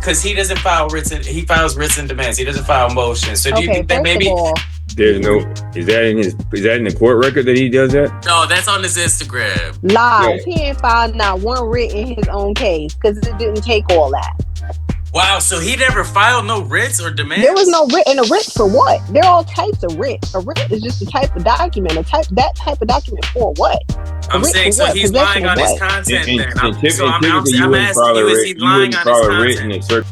because he doesn't file written. He files written demands. He doesn't file motions. So do you think that first maybe? of all, There's no. Is that in the court record that he does that? No, that's on his Instagram. Lies. Yeah. He ain't filed not one writ in his own case because it didn't take all that. Wow, so he never filed no writs or demands? There was no writ. And a writ for what? There are all types of writs. A writ is just a type of document. That type of document for what? I'm saying, so he's lying on his content then. I'm asking you, is he lying on his content?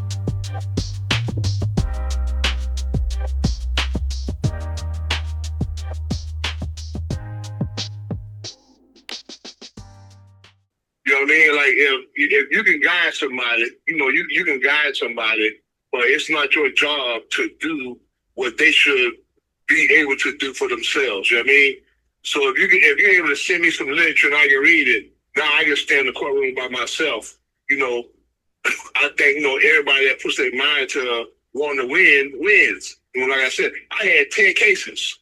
You know what I mean? Like if you can guide somebody, you can guide somebody, but it's not your job to do what they should be able to do for themselves. You know what I mean? So if you're able to send me some literature and I can read it, now I can stand in the courtroom by myself. I think everybody that puts their mind to wanting to win wins. Like I said, I had 10 cases.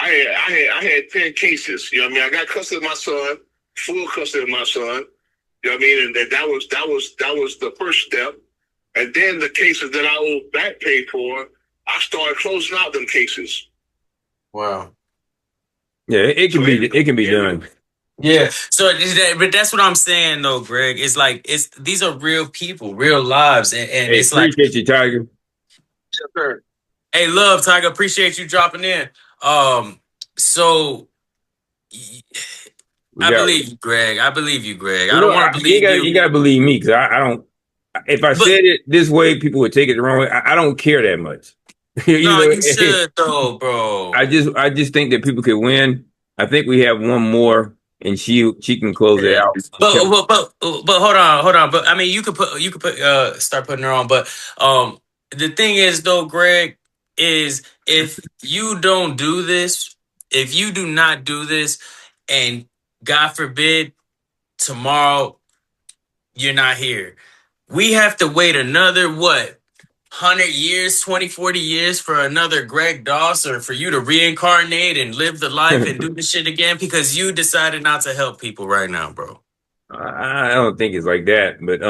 I had 10 cases. You know what I mean? I got custody of my son. Full custody of my son, you know what I mean, and that was the first step, and then the cases that I owe back pay for, I started closing out them cases. Wow. Yeah, it can be done. Yeah. So, but that's what I'm saying, though, Greg. It's like these are real people, real lives, and hey, it's like. Appreciate you, Tiger. Yes, sir. Hey, love, Tiger. Appreciate you dropping in. So. I believe you, Greg. I don't want to believe you. You got to believe me because I don't. If I said it this way, people would take it the wrong way. I don't care that much. You should though, bro. I just think that people could win. I think we have one more, and she can close it out. But hold on. But I mean, you could start putting her on. But the thing is though, Greg, is if you don't do this, if you do not do this, and God forbid, tomorrow you're not here. We have to wait another, 100 years, 20, 40 years for another Greg Doss or for you to reincarnate and live the life and do the shit again because you decided not to help people right now, bro. I don't think it's like that, but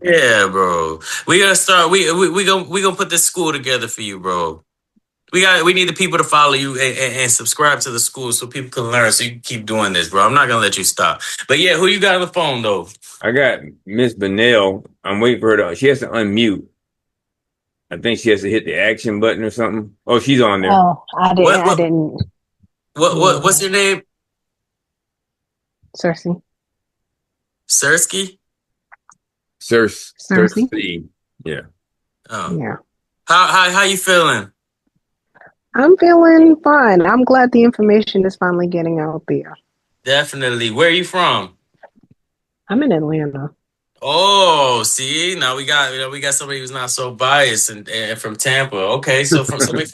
yeah, bro. We gotta start. We gonna put this school together for you, bro. We need the people to follow you and subscribe to the school so people can learn so you can keep doing this, bro. I'm not going to let you stop. But yeah, who you got on the phone, though? I got Miss Benell. I'm waiting for her she has to unmute. I think she has to hit the action button or something. Oh, she's on there. Oh, I didn't. What's your name? Cersei. Cersei? Cersei. Yeah. Oh. Yeah. How you feeling? I'm feeling fine. I'm glad the information is finally getting out there. Definitely. Where are you from? I'm in Atlanta. Oh, see, now we got somebody who's not so biased and from Tampa. Okay, so from somebody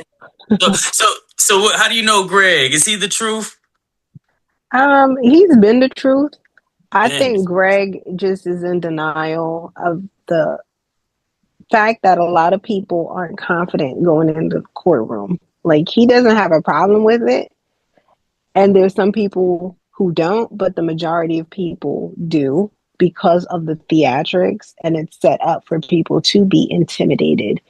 so how do you know Greg? Is he the truth? He's been the truth. I think Greg just is in denial of the fact that a lot of people aren't confident going into the courtroom. Like, he doesn't have a problem with it. And there's some people who don't, but the majority of people do because of the theatrics, and it's set up for people to be intimidated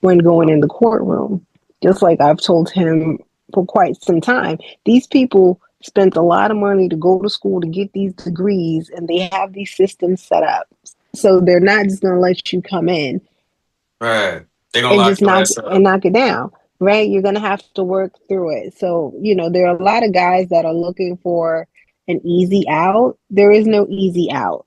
when going in the courtroom. Just like I've told him for quite some time, these people spent a lot of money to go to school to get these degrees, and they have these systems set up. So they're not just going to let you come in. Right. They're going to knock it down. Right? You're going to have to work through it. So, there are a lot of guys that are looking for an easy out. There is no easy out.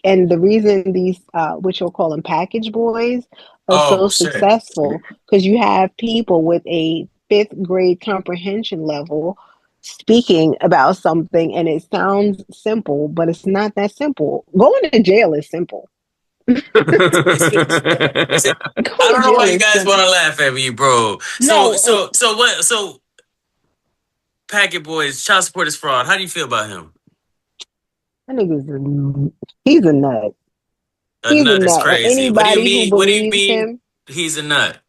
And the reason these, which you'll call them package boys, are successful, because you have people with a 5th grade comprehension level speaking about something, and it sounds simple, but it's not that simple. Going to jail is simple. I don't know why you guys want to laugh at me, bro. So Packet Boys, Child Support is Fraud. How do you feel about him? I think he's a nut. A nut is crazy. Anybody what do you mean? Him, he's a nut.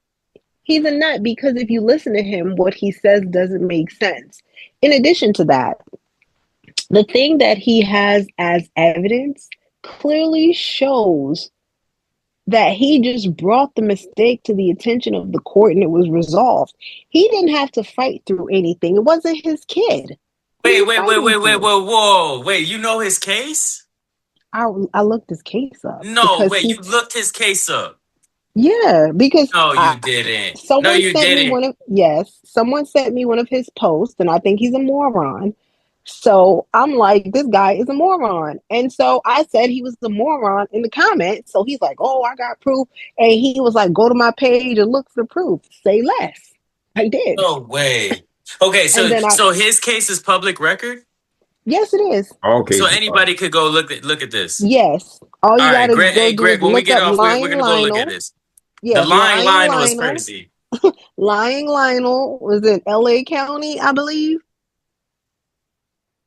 He's a nut because if you listen to him, what he says doesn't make sense. In addition to that, the thing that he has as evidence clearly shows that he just brought the mistake to the attention of the court and it was resolved. He didn't have to fight through anything. It wasn't his kid. What are Wait, you wait, wait, fighting wait, wait, for? whoa. Wait, you know his case? I looked his case up No, because wait, you he, looked his case up. yeah, because No, you didn't. No, someone you sent me didn't. one of, yes, someone sent me one of his posts and I think he's a moron. So I'm like, this guy is a moron. And so I said he was a moron in the comments. So he's like, oh, I got proof. And he was like, go to my page and look for proof. Say less. I did. No way. Okay, And so then so his case is public record? yes, it is. All So cases are. anybody could go look at this. Yes. All All you got right, to Greg. go Hey, do is Greg, when we look get up off, we're Lying gonna go look at Lionel. this. The Yes, lying Lying Lionel is Lionel. crazy. Lying Lionel was in LA County, I believe.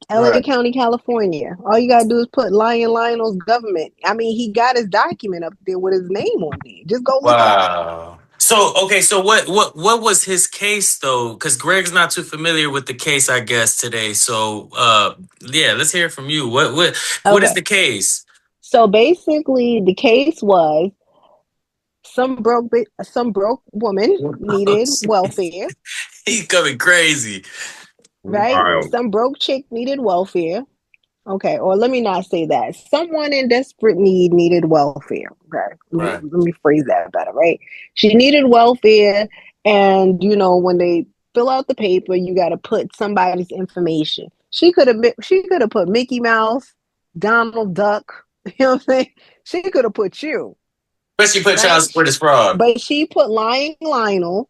LA Right. County, California. All you gotta do is put Lion Lionel's government. I mean, he got his document up there with his name on it. Just go look at it. Wow. So okay, so what was his case though? Because Greg's not too familiar with the case, I guess, today. So yeah, let's hear from you. What is Okay. the case? So basically the case was some broke woman needed welfare, He's coming crazy. right? Wild. Some broke chick needed welfare. Okay, or let me not say that. Someone in desperate need needed welfare. Okay, Right. let me phrase that better, right? She needed welfare, and when they fill out the paper, you got to put somebody's information. She could have put Mickey Mouse, Donald Duck. You know what I'm saying? She could have put you, But she put child right? support is fraud. But she put Lying Lionel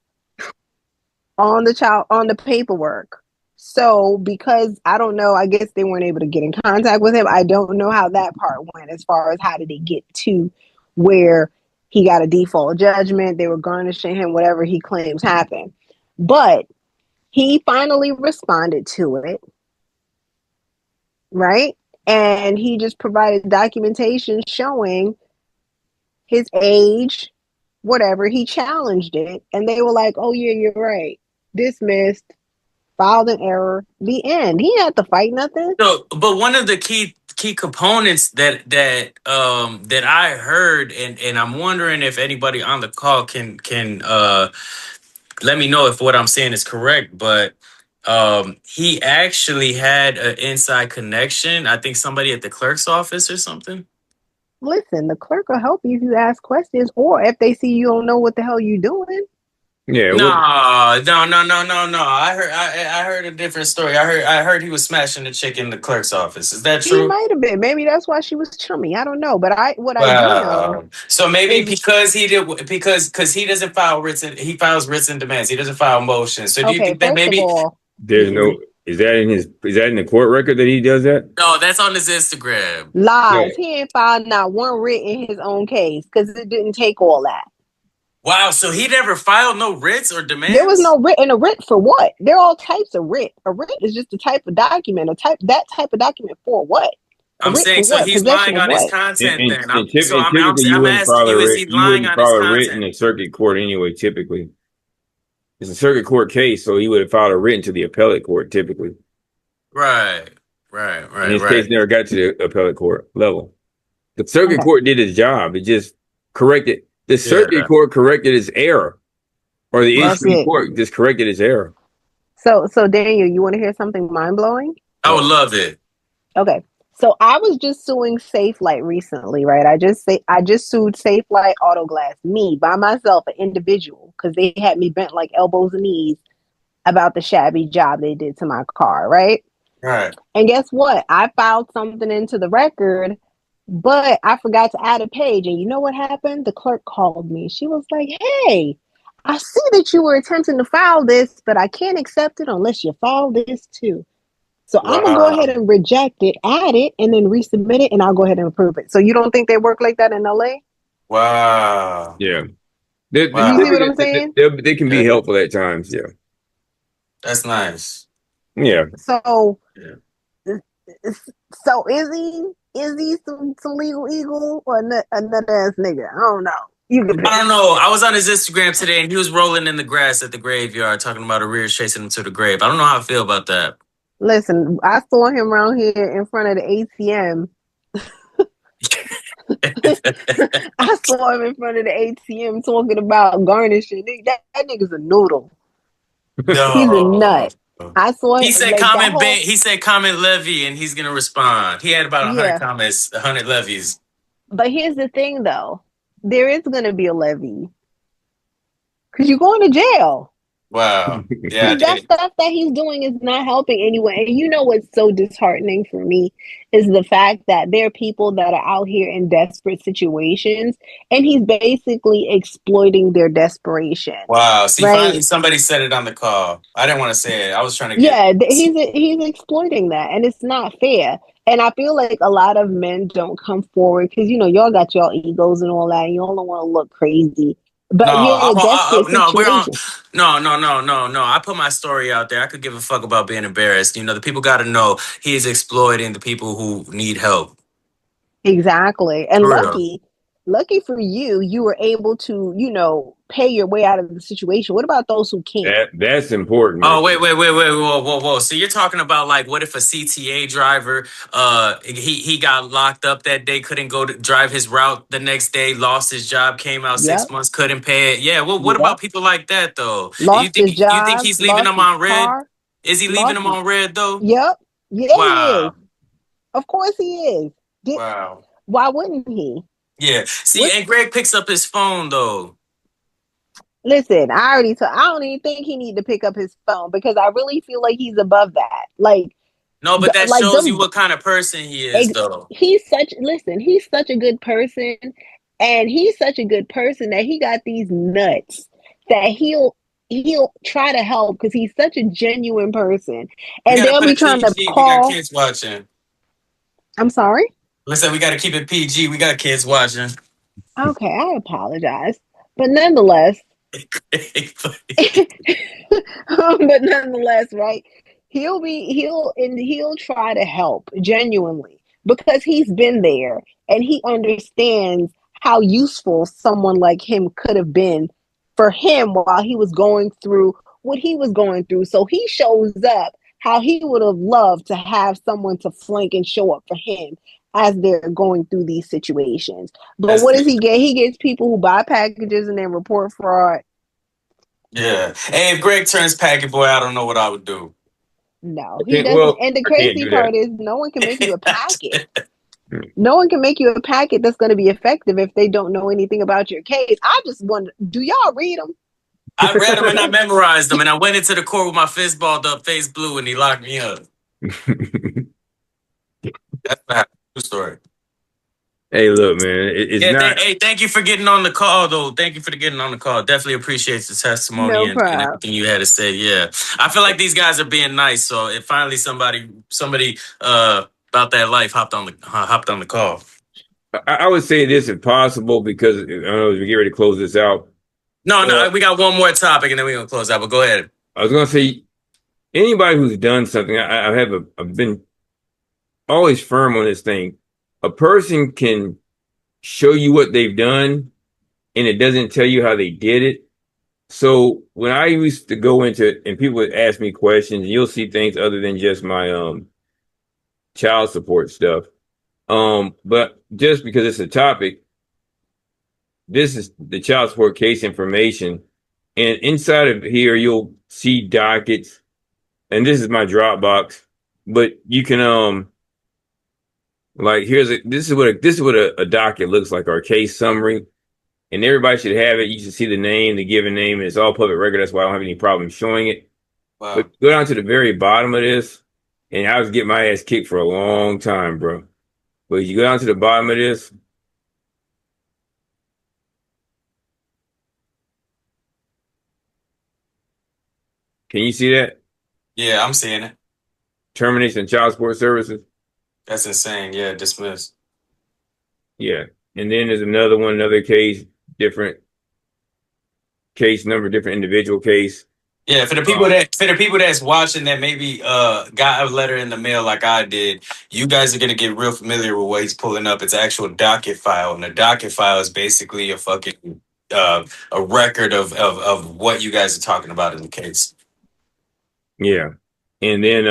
on the paperwork. So because I don't know, I guess they weren't able to get in contact with him. I don't know how that part went as far as how did they get to where he got a default judgment, they were garnishing him, whatever he claims happened. But he finally responded to it, right? And he just provided documentation showing his age, whatever. He challenged it, and they were like, "Oh yeah, you're right. Dismissed. Filed an error. The end. He had to fight nothing." So, but one of the key components that I heard, and I'm wondering if anybody on the call can let me know if what I'm saying is correct. But he actually had an inside connection. I think somebody at the clerk's office or something. Listen, the clerk will help you if you ask questions, or if they see you don't know what the hell you doing. Yeah, No, what no. I heard a different story. I heard he was smashing the chick in the clerk's office. Is that He true? might have been. Maybe that's why she was chummy. I don't know. But what I do know Wow. So maybe is because he doesn't file written, he files written demands. He doesn't file motions. So do you okay. think that First of maybe all, there's no is that in the court record that he does that? no, that's on his Instagram. Yeah. lies. He ain't filed not one writ in his own case because it didn't take all that. Wow, so he never filed no writs or There was demands? no writ, and a writ for what? There are all types of writ. A writ is just a type of document. That type of document for what? A I'm writ saying for so what? he's Possession lying of on his what? content then. And typically you I'm wouldn't asking file a you, is writ. he You lying wouldn't on his file a writ in content? a circuit court anyway. Typically, it's a circuit court case, so he would have filed a writ to the appellate court typically. Right. And his case never got to the appellate court level. The circuit Okay. court did its job. It just corrected. The circuit Yeah. court corrected its error, or the That's issuing it. court just corrected its error. So Daniel, you want to hear something mind blowing? I would Oh, love it. Okay. So I was just suing Safe Light recently, right? I just sued Safe Light Auto Glass, me by myself, an individual, because they had me bent like elbows and knees about the shabby job they did to my car, right? Right. And guess what? I filed something into the record, but I forgot to add a page. And you know what happened? The clerk called me. She was like, "Hey, I see that you were attempting to file this, but I can't accept it unless you file this too. So I'm gonna go ahead Wow. and reject it, add it, and then resubmit it, and I'll go ahead and approve it." So you don't think they work like that in LA? Wow. yeah. They You see what Wow. I'm saying? they can be Yeah. helpful at times. Yeah. That's nice. Yeah. So, Yeah. so is he some legal eagle or another ass nigga? I don't know. You can I pick. don't know. I was on his Instagram today and he was rolling in the grass at the graveyard talking about arrears chasing him to the grave. I don't know how I feel about that. Listen, I saw him around here in front of the ATM I saw him in front of the ATM talking about garnishing. That nigga's a noodle. He's a No. nut. I saw He it said like that comment whole. he said comment levy and he's gonna respond. He had about 100 Yeah, comments, 100 levies. but here's the thing, though. There is going to be a levy because you're going to jail. Wow. Yeah, I Because that did. stuff that he's doing is not helping anyone. And you know what's so disheartening for me is the fact that there are people that are out here in desperate situations, and he's basically exploiting their desperation, Wow. See, finally right? somebody said it on the call. I didn't want to say it. I was trying to get Yeah, he's exploiting that, and it's not fair. And I feel like a lot of men don't come forward because y'all got your egos and all that, and y'all don't want to look crazy. No, But you're in a desperate no, we're on. situation. No. I put my story out there. I could give a fuck about being embarrassed. The people got to know he is exploiting the people who need help. Exactly. And For real. lucky for you, you were able to, pay your way out of the situation. What about those who can't? That's important Oh, right wait, there. whoa. So you're talking about like, what if a CTA driver, he got locked up that day, couldn't go to drive his route the next day, lost his job, came out Yep. 6 months, couldn't pay it. Yeah. Well, what about Yep. people like that though? You Lost think his you think job, he's leaving lost them his on red? car, Is he leaving lost them on red though? Yep. Yeah, he is. Wow. Of course he is. Wow. Why wouldn't he? Yeah. See, What and Greg picks up his phone though. Listen, I don't even think he need to pick up his phone because I really feel like he's above that. No, but that Like shows you them what kind of person he is though. he's such a good person, and he's such a good person that he got these nuts that he'll try to help because he's such a genuine person, We and gotta they'll put be it trying to PG. We got call. kids watching. I'm sorry. Listen, we gotta keep it PG. We got kids watching. Okay, I apologize, but nonetheless, but nonetheless, right? He'll try to help genuinely because he's been there and he understands how useful someone like him could have been for him while he was going through what he was going through. So he shows up how he would have loved to have someone to flank and show up for him as they're going through these situations. But That's what does deep. he get? He gets people who buy packages and then report fraud. Yeah. Hey, if Greg turns packet boy, I don't know what I would do. No, I he can't. doesn't. Well, And the I can't crazy do that. part is, no one can make you a packet. No one can make you a packet that's going to be effective if they don't know anything about your case. I just wonder, do y'all read them? I read them and I memorized them, and I went into the court with my fist balled up, face blue, and he locked me up. That's a true story. Hey, look, man, it's Yeah, not. hey, thank you for getting on the call, though. Thank you for getting on the call. Definitely appreciate the testimony No and problem. everything you had to say. Yeah, I feel like these guys are being nice. So if finally somebody about that life hopped on the call. I would say this if possible because I don't know as we get ready to close this out. No, we got one more topic and then we're gonna close out. But go ahead. I was gonna say anybody who's done something, I've been always firm on this thing. A person can show you what they've done, and it doesn't tell you how they did it. So when I used to go into and people would ask me questions, you'll see things other than just my child support stuff. But just because it's a topic, this is the child support case information. And inside of here, you'll see dockets. And this is my Dropbox. But you can like this is what a docket looks like, our case summary. And everybody should have it. You should see the name, the given name, and it's all public record. That's why I don't have any problem showing it. Wow. But go down to the very bottom of this, and I was getting my ass kicked for a long time, bro. But you go down to the bottom of this. Can you see that? Yeah, I'm seeing it. Termination of child support services. That's insane. Yeah, dismissed. Yeah. And then there's another one, another case, different case number, different individual case. Yeah, for the people that's watching that maybe got a letter in the mail like I did, you guys are gonna get real familiar with what he's pulling up. It's an actual docket file, and the docket file is basically a fucking a record of what you guys are talking about in the case. Yeah. And then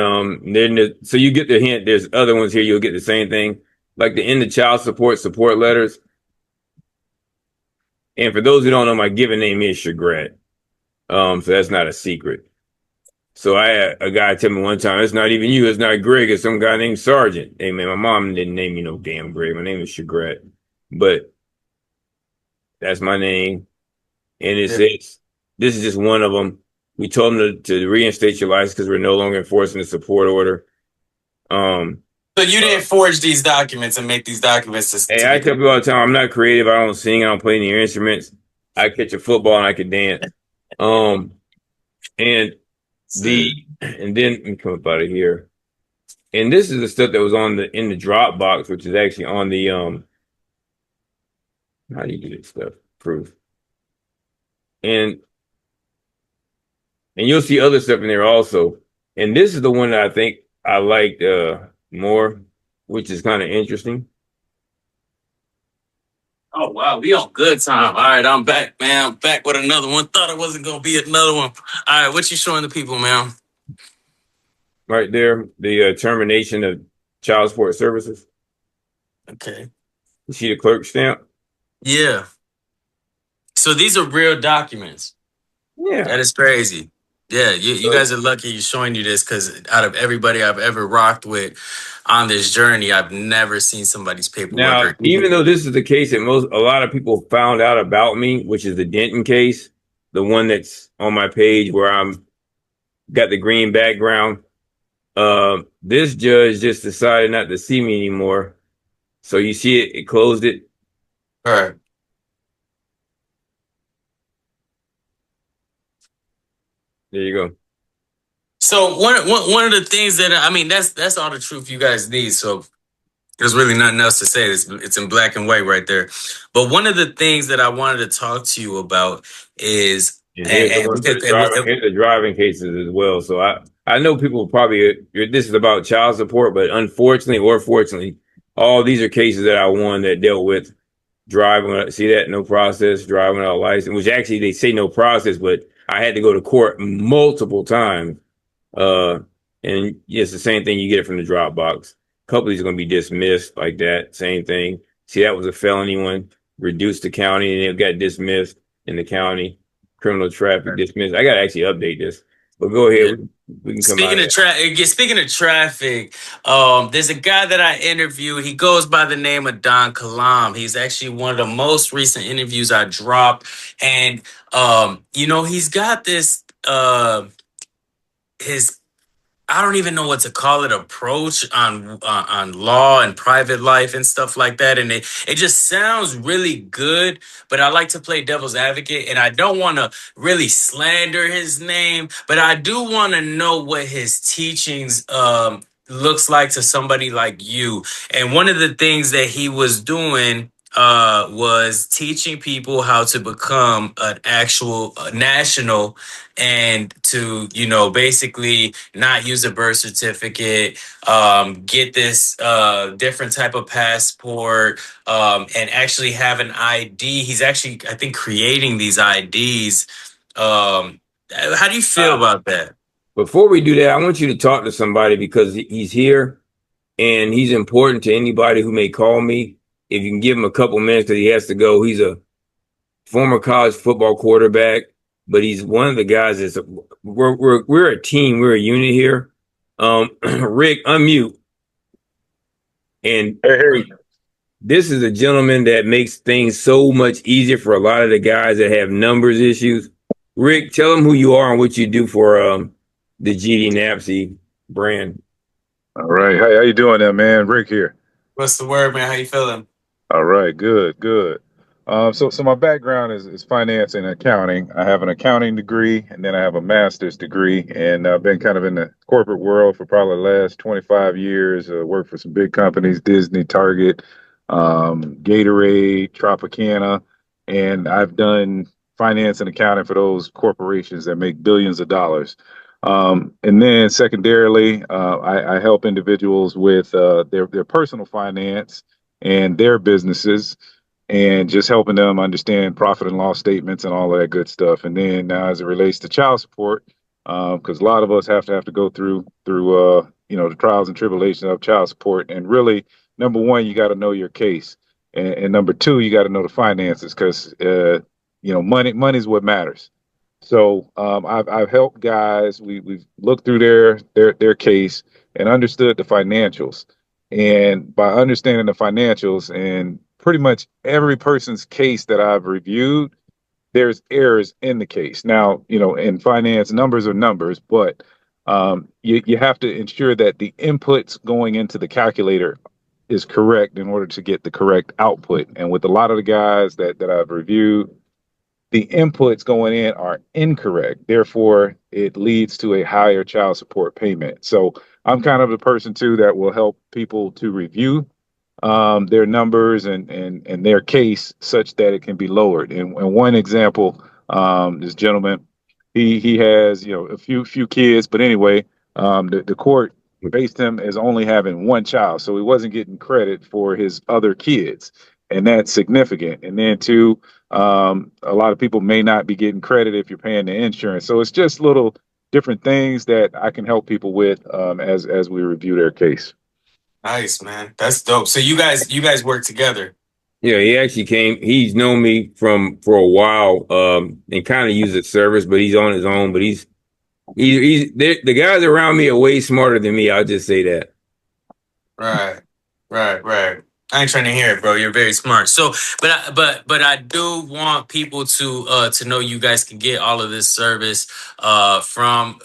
so you get the hint. There's other ones here. You'll get the same thing. like the end of child support letters. And for those who don't know, my given name is Chagret. So that's not a secret. So I had a guy tell me one time, it's not even you, it's not Greg, it's some guy named Sergeant. Hey man, my mom didn't name me no damn Greg. My name is Chagret. But that's my name. And it says, this is just one of them. We told them to reinstate your license because we're no longer enforcing the support order. So you didn't forge these documents and make these documents Hey, I tell people all the time, I'm not creative. I don't sing. I don't play any instruments. I catch a football and I can dance. And then let me come up out of here. And this is the stuff that was in the Dropbox, which is actually on the how do you do this stuff? Proof. And you'll see other stuff in there also. And this is the one that I think I liked more, which is kind of interesting. Oh wow, we on good time. All right, I'm back, man. I'm back with another one. Thought it wasn't gonna be another one. All right, what you showing the people, man? Right there, the termination of child support services. Okay. You see the clerk stamp? Yeah. So these are real documents. Yeah. That is crazy. Yeah, you guys are lucky you're showing you this because out of everybody I've ever rocked with on this journey, I've never seen somebody's paperwork. Now, even though this is the case that a lot of people found out about me, which is the Denton case, the one that's on my page where I'm got the green background. This judge just decided not to see me anymore. So you see it closed it. All right. There you go. So one of the things that I mean that's all the truth you guys need. So there's really nothing else to say. It's in black and white right there. But one of the things that I wanted to talk to you about is here's the driving cases as well. So I know people probably this is about child support, but unfortunately or fortunately, all these are cases that I won that dealt with driving. See that? No process, driving without license, which actually they say no process, but I had to go to court multiple times. And it's the same thing you get it from the Dropbox. A couple of these are going to be dismissed like that. Same thing. See, that was a felony one, reduced to county, and it got dismissed in the county. Criminal traffic dismissed. I got to actually update this. But go ahead. We can come Speaking of traffic, there's a guy that I interviewed. He goes by the name of Don Kalam. He's actually one of the most recent interviews I dropped. And, he's got this, I don't even know what to call it, approach on law and private life and stuff like that. And it just sounds really good, but I like to play devil's advocate and I don't want to really slander his name, but I do want to know what his teachings looks like to somebody like you. And one of the things that he was doing was teaching people how to become an actual national and to, basically not use a birth certificate, get this different type of passport, and actually have an ID. He's actually, I think, creating these IDs. How do you feel about that? Before we do that, I want you to talk to somebody because he's here and he's important to anybody who may call me. If you can give him a couple minutes because he has to go. He's a former college football quarterback, but he's one of the guys that's we're a team, we're a unit here. Rick, unmute. And this is a gentleman that makes things so much easier for a lot of the guys that have numbers issues. Rick, tell them who you are and what you do for the GD NAPSC brand. All right. How you doing there, man? Rick here. What's the word, man? How you feeling? All right. Good. So my background is finance and accounting. I have an accounting degree and then I have a master's degree, and I've been kind of in the corporate world for probably the last 25 years. Worked for some big companies, Disney, Target, Gatorade, Tropicana, and I've done finance and accounting for those corporations that make billions of dollars. And then secondarily, I help individuals with their personal finance and their businesses, and just helping them understand profit and loss statements and all of that good stuff. And then as it relates to child support, because a lot of us have to go through the trials and tribulations of child support. And really, number one, you got to know your case, and number two, you got to know the finances, because money's what matters. So I've helped guys. We've looked through their case and understood the financials. And by understanding the financials and pretty much every person's case that I've reviewed, there's errors in the case. Now, in finance, numbers are numbers, but you have to ensure that the inputs going into the calculator is correct in order to get the correct output. And with a lot of the guys that I've reviewed, the inputs going in are incorrect. Therefore, it leads to a higher child support payment. So I'm kind of the person too that will help people to review their numbers and their case such that it can be lowered. And one example, this gentleman, he has a few kids, but anyway, the court based him as only having one child, so he wasn't getting credit for his other kids, and that's significant. And then two, a lot of people may not be getting credit if you're paying the insurance. So it's just little different things that I can help people with as we review their case. Nice, man. That's dope. So you guys work together. Yeah, he actually came. He's known me for a while, and kind of used the service, but he's on his own. But the guys around me are way smarter than me. I'll just say that. Right. I ain't trying to hear it, bro. You're very smart. So, but I do want people to know you guys can get all of this service from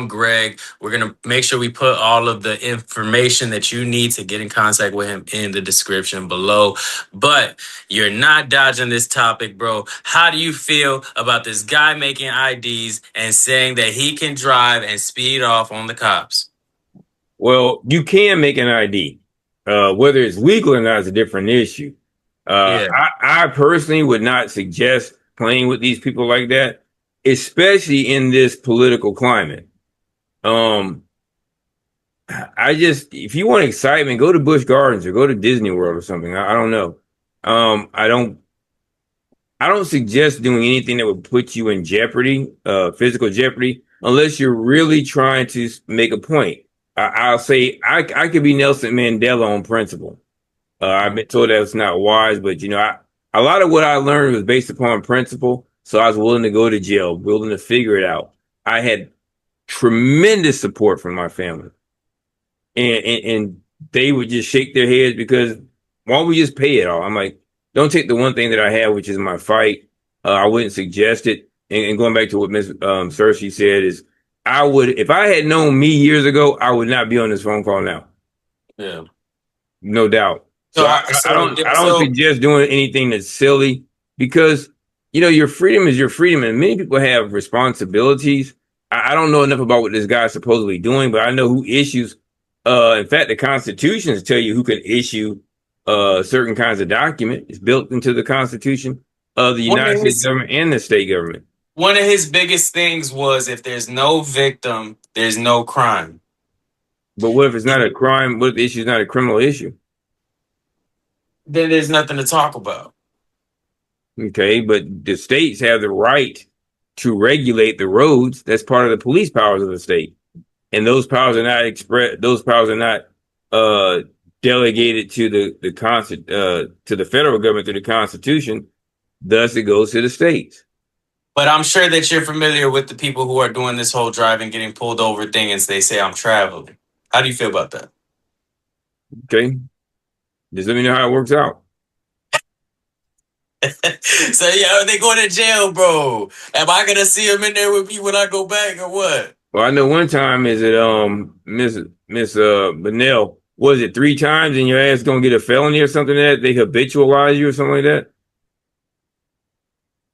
Greg. We're gonna make sure we put all of the information that you need to get in contact with him in the description below. But you're not dodging this topic, bro. How do you feel about this guy making IDs and saying that he can drive and speed off on the cops? Well, you can make an ID. Whether it's legal or not is a different issue. Yeah. I personally would not suggest playing with these people like that, especially in this political climate. If you want excitement, go to Busch Gardens or go to Disney World or something. I don't know. I don't suggest doing anything that would put you in jeopardy, physical jeopardy, unless you're really trying to make a point. I'll say I could be Nelson Mandela on principle. I've been told that's not wise, but a lot of what I learned was based upon principle. So I was willing to go to jail, willing to figure it out. I had tremendous support from my family, and they would just shake their heads because why don't we just pay it all? I'm like, don't take the one thing that I have, which is my fight. I wouldn't suggest it. And going back to what Ms. Cersei said is, I would, if I had known me years ago, I would not be on this phone call now. Yeah, no doubt. So I don't suggest doing anything that's silly, because your freedom is your freedom, and many people have responsibilities. I don't know enough about what this guy's supposedly doing, but I know who issues. In fact, the constitutions tell you who can issue certain kinds of document. It's built into the Constitution of the United States government and the state government. One of his biggest things was, if there's no victim, there's no crime. But what if it's not a crime? What if the issue is not a criminal issue? Then there's nothing to talk about. Okay, but the states have the right to regulate the roads. That's part of the police powers of the state, and those powers are not Those powers are not delegated to to the federal government through the Constitution. Thus, it goes to the states. But I'm sure that you're familiar with the people who are doing this whole driving, getting pulled over thing, and they say I'm traveling. How do you feel about that? Okay, just let me know how it works out. So yeah, they going to jail, bro. Am I gonna see them in there with me when I go back, or what? Well, I know one time is it Miss Benell, was it 3 times and your ass gonna get a felony or something like that? They habitualize you or something like that?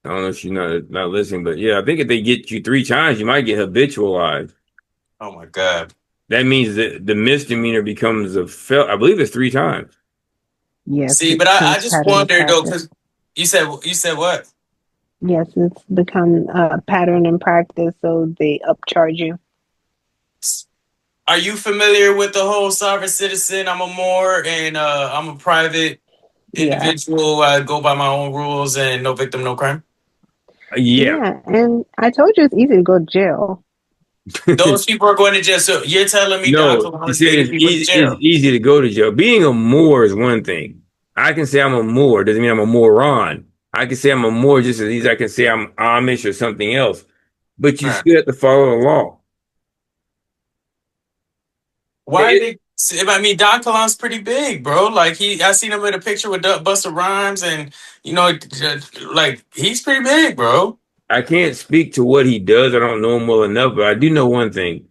I don't know if she's not listening, but yeah, I think if they get you 3 times, you might get habitualized. Oh my God. That means that the misdemeanor becomes a I believe it's 3 times. Yes. See, but I just wonder though, because you said what? Yes, it's become a pattern in practice, so they upcharge you. Are you familiar with the whole sovereign citizen? I'm a Moor, and I'm a private individual. I go by my own rules, and no victim, no crime. Yeah, and I told you it's easy to go to jail. Those people are going to jail. So you're telling me Don No, Colon he is said taking people to it's jail? easy to go to jail. Being a Moor is one thing. I can say I'm a Moor, doesn't mean I'm a moron. I can say I'm a Moor just as easy as I can say I'm Amish or something else. But you Right. still have to follow the law. Why are they? I mean, Don Colon's pretty big, bro. Like I seen him in a picture with Busta Rhymes, and like he's pretty big, bro. I can't speak to what he does. I don't know him well enough, but I do know one thing.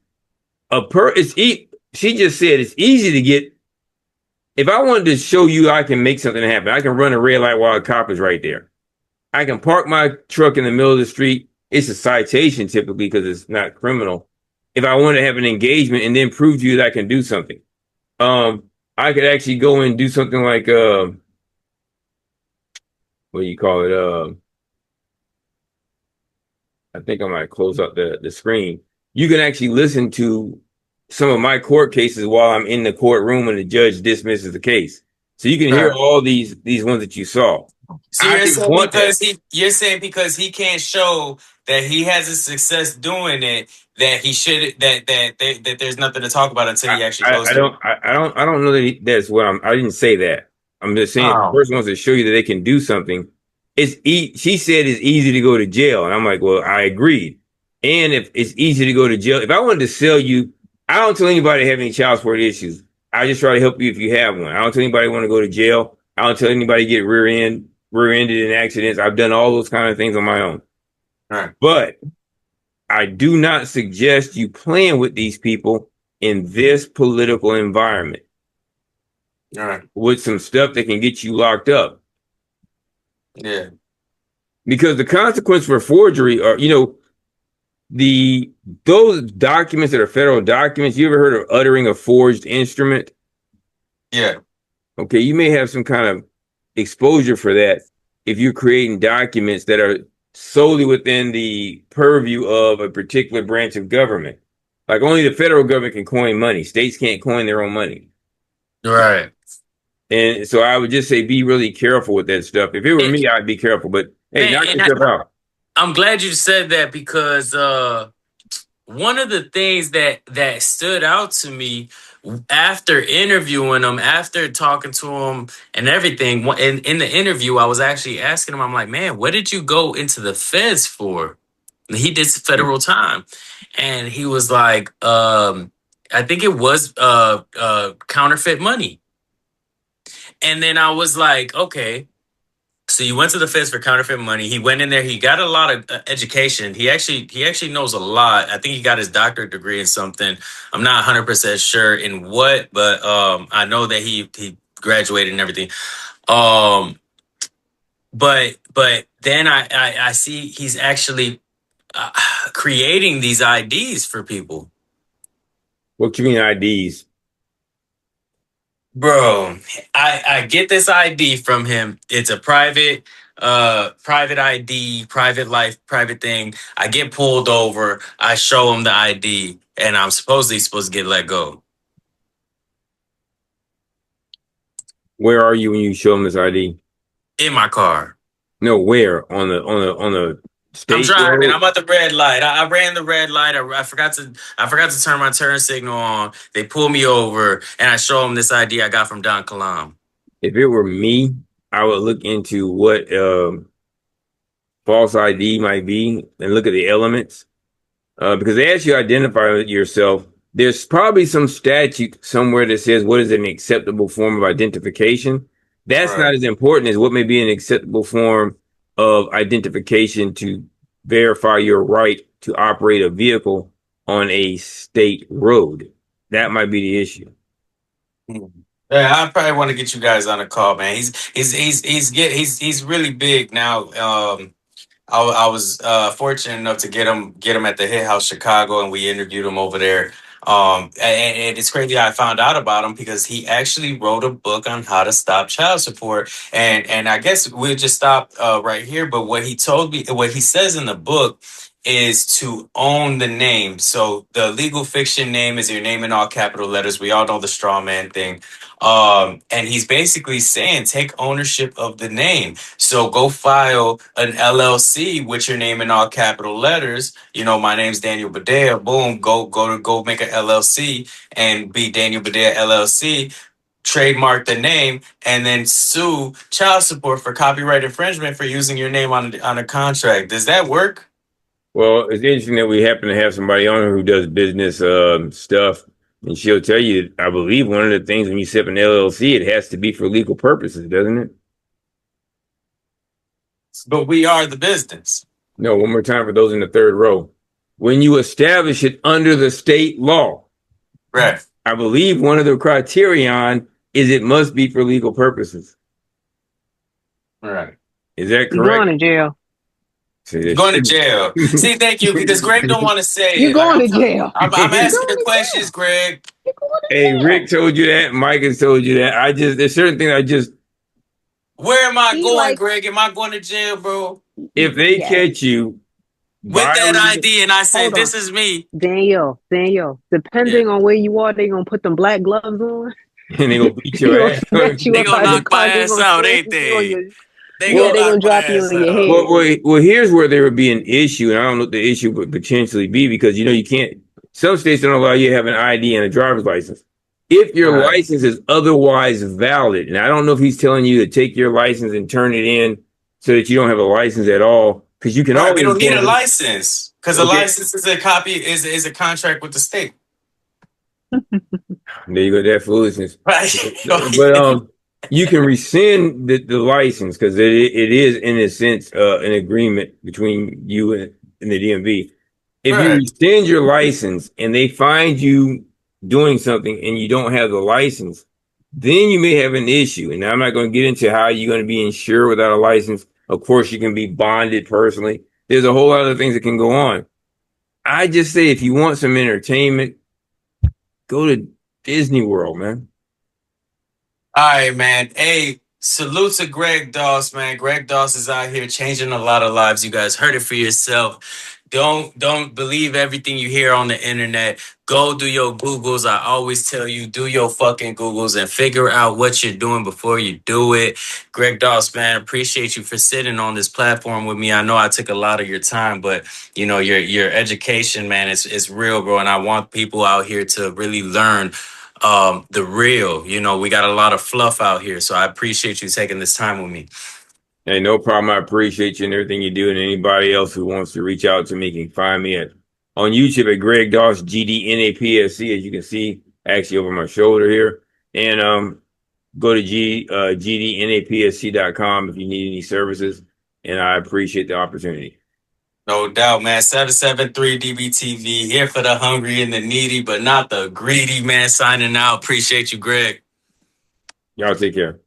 She just said it's easy to get. If I wanted to show you I can make something happen, I can run a red light while a cop is right there. I can park my truck in the middle of the street. It's a citation typically because it's not criminal. If I want to have an engagement and then prove to you that I can do something, I could actually go and do something like what do you call it? I think I might close up the screen. You can actually listen to some of my court cases while I'm in the courtroom and the judge dismisses the case. So you can hear Right. all these ones that you saw. So I you're didn't saying want that. you're saying because he can't show that he has a success doing it, that he should that there's nothing to talk about until he actually goes there. I don't know that that's what I didn't say that. I'm just saying if the Oh, person wants to show you that they can do something. She said it's easy to go to jail, and I'm like, well, I agreed. And if it's easy to go to jail, if I wanted to sell you, I don't tell anybody have any child support issues. I just try to help you if you have one. I don't tell anybody want to go to jail. I don't tell anybody get rear-ended in accidents. I've done all those kind of things on my own. right. But I do not suggest you playing with these people in this political environment All right. with some stuff that can get you locked up. Yeah. Because the consequence for forgery are, those documents that are federal documents. You ever heard of uttering a forged instrument? Yeah. Okay, you may have some kind of exposure for that if you're creating documents that are solely within the purview of a particular branch of government. Like only the federal government can coin money. States can't coin their own money. Right. And so I would just say be really careful with that stuff. If it were me, I'd be careful. But hey, knock And yourself out. I'm glad you said that because one of the things that stood out to me after interviewing him, after talking to him and everything, in the interview, I was actually asking him, I'm like, man, what did you go into the feds for? And he did federal time. And he was like, I think it was counterfeit money. And then I was like, okay. So you went to the feds for counterfeit money. He went in there. He got a lot of education. He actually knows a lot. I think he got his doctorate degree in something. I'm not 100% sure in what, but I know that he graduated and everything. But then I see he's actually creating these IDs for people. What you mean IDs? Bro, I get this ID from him. It's a private ID, private life, private thing. I get pulled over. I show him the ID, and I'm supposed to get let go. Where are you when you show them this ID? In my car. No, where on the state I'm driving. road? I'm at the red light. I ran the red light. I forgot to turn my turn signal on. They pull me over, and I show them this ID I got from Don Kalam. If it were me, I would look into what false ID might be and look at the elements. Because as you identify yourself, there's probably some statute somewhere that says what is an acceptable form of identification. That's Right. not as important as what may be an acceptable form of identification to verify your right to operate a vehicle on a state road. That might be the issue. Yeah, I probably want to get you guys on a call, man. He's really big now. I was fortunate enough to get him at the Hit House Chicago, and we interviewed him over there. And it's crazy I found out about him because he actually wrote a book on how to stop child support. And I guess we'll just stop right here. But what he told me, what he says in the book is to own the name. So the legal fiction name is your name in all capital letters. We all know the straw man thing. And he's basically saying take ownership of the name. So go file an LLC with your name in all capital letters. You know, my name's Daniel Badea. Boom, go make an LLC and be Daniel Badea LLC. Trademark the name and then sue child support for copyright infringement for using your name on a contract. Does that work? Well, it's interesting that we happen to have somebody on here who does business stuff, and she'll tell you, I believe one of the things when you set up an LLC, it has to be for legal purposes, doesn't it? But we are the business. No, one more time for those in the third row. When you establish it under the state law, Right. I believe one of the criterion is it must be for legal purposes. Right. Is that You're correct? going to jail. You're going to jail. See, thank you, because Greg don't want to say You're it. going to jail. I'm asking the questions, Greg. Hey, Rick told you that. Mike has told you that. There's certain things Where am I He going, like- Greg? Am I going to jail, bro? if they Yes. catch you With that violating- ID and I say, Hold this on. is me. Daniel, depending on where you are, they gonna put them black gloves on. and they gonna beat your ass. They gonna knock my ass out, ain't they? They gonna drop you on your head. Well, here's where there would be an issue, and I don't know what the issue would potentially be, because you can't. Some states don't allow you to have an ID and a driver's license. If your Right. license is otherwise valid, and I don't know if he's telling you to take your license and turn it in so that you don't have a license at all, because you can always. We don't need go a license because a Okay. license is a copy is a contract with the state. There you go, that foolishness. Right. But you can rescind the license because it is in a sense an agreement between you and the DMV. If you Right. rescind your license and they find you doing something and you don't have the license, then you may have an issue. And I'm not going to get into how you're going to be insured without a license. Of course, you can be bonded personally. There's a whole lot of things that can go on. I just say if you want some entertainment, go to Disney World, man. All right, man. Hey, salute to Greg Doss, man. Greg Doss is out here changing a lot of lives. You guys heard it for yourself. Don't believe everything you hear on the internet. Go do your Googles. I always tell you, do your fucking Googles and figure out what you're doing before you do it. Greg Doss, man, appreciate you for sitting on this platform with me. I know I took a lot of your time, but your education, man, is real, bro. And I want people out here to really learn the real. We got a lot of fluff out here, so I appreciate you taking this time with me. Hey, no problem. I appreciate you and everything you do. And anybody else who wants to reach out to me can find me on YouTube at Greg Doss, GDNAPSC, as you can see, actually over my shoulder here. And go to GDNAPSC.com if you need any services. And I appreciate the opportunity. No doubt, man. 773 DBTV here for the hungry and the needy, but not the greedy, man. Signing out. Appreciate you, Greg. Y'all take care.